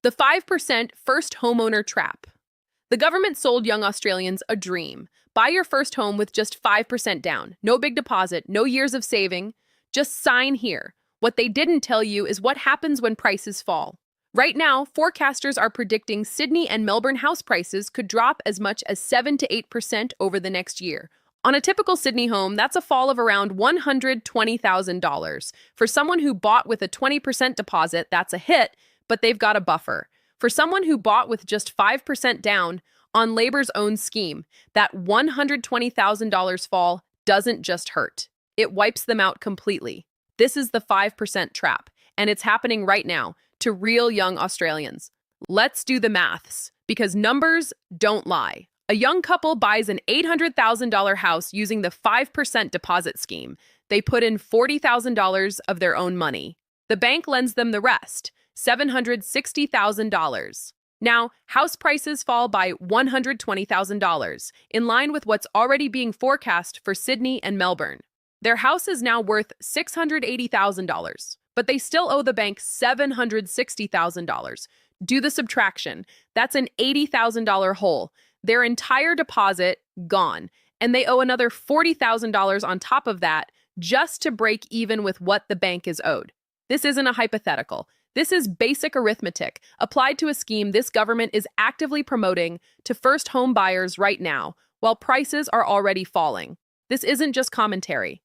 The 5% first homeowner trap. The government sold young Australians a dream. Buy your first home with just 5% down. No big deposit, no years of saving. Just sign here. What they didn't tell you is what happens when prices fall. Right now, forecasters are predicting Sydney and Melbourne house prices could drop as much as 7 to 8% over the next year. On a typical Sydney home, that's a fall of around $120,000. For someone who bought with a 20% deposit, that's a hit, but they've got a buffer. For someone who bought with just 5% down on Labor's own scheme, that $120,000 fall doesn't just hurt. It wipes them out completely. This is the 5% trap, and it's happening right now to real young Australians. Let's do the maths, because numbers don't lie. A young couple buys an $800,000 house using the 5% deposit scheme. They put in $40,000 of their own money. The bank lends them the rest, $760,000. Now, house prices fall by $120,000, in line with what's already being forecast for Sydney and Melbourne. Their house is now worth $680,000, but they still owe the bank $760,000. Do the subtraction. That's an $80,000 hole. Their entire deposit gone, and they owe another $40,000 on top of that just to break even with what the bank is owed. This isn't a hypothetical. This is basic arithmetic applied to a scheme this government is actively promoting to first home buyers right now, while prices are already falling. This isn't just commentary.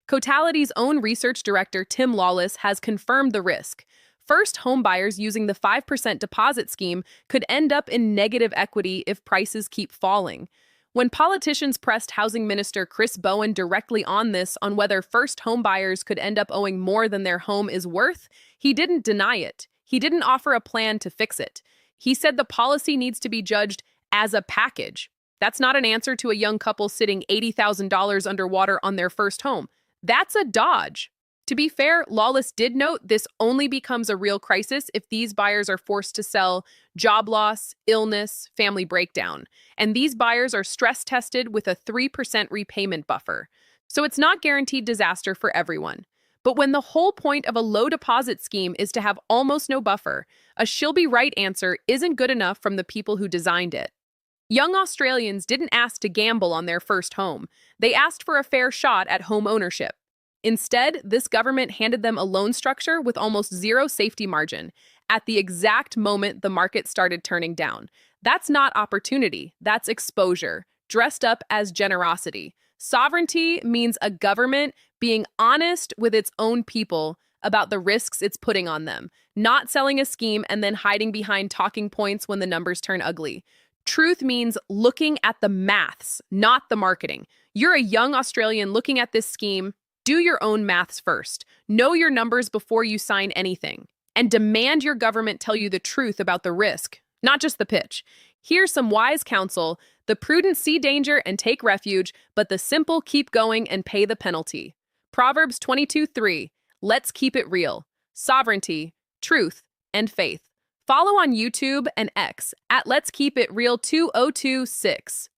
Cotality's own research director, Tim Lawless, has confirmed the risk. First home buyers using the 5% deposit scheme could end up in negative equity if prices keep falling. When politicians pressed Housing Minister Chris Bowen directly on this, on whether first home buyers could end up owing more than their home is worth, he didn't deny it. He didn't offer a plan to fix it. He said the policy needs to be judged as a package. That's not an answer to a young couple sitting $80,000 underwater on their first home. That's a dodge. To be fair, Lawless did note this only becomes a real crisis if these buyers are forced to sell, job loss, illness, family breakdown. And these buyers are stress tested with a 3% repayment buffer. So it's not guaranteed disaster for everyone. But when the whole point of a low deposit scheme is to have almost no buffer, a she'll be right answer isn't good enough from the people who designed it. Young Australians didn't ask to gamble on their first home. They asked for a fair shot at home ownership. Instead, this government handed them a loan structure with almost zero safety margin at the exact moment the market started turning down. That's not opportunity, that's exposure, dressed up as generosity. Sovereignty means a government being honest with its own people about the risks it's putting on them, not selling a scheme and then hiding behind talking points when the numbers turn ugly. Truth means looking at the maths, not the marketing. You're a young Australian looking at this scheme. Do your own maths first. Know your numbers before you sign anything. And demand your government tell you the truth about the risk, not just the pitch. Here's some wise counsel. The prudent see danger and take refuge, but the simple keep going and pay the penalty. Proverbs 22:3. Let's keep it real. Sovereignty, truth, and faith. Follow on YouTube and X at Let's Keep It Real 2026.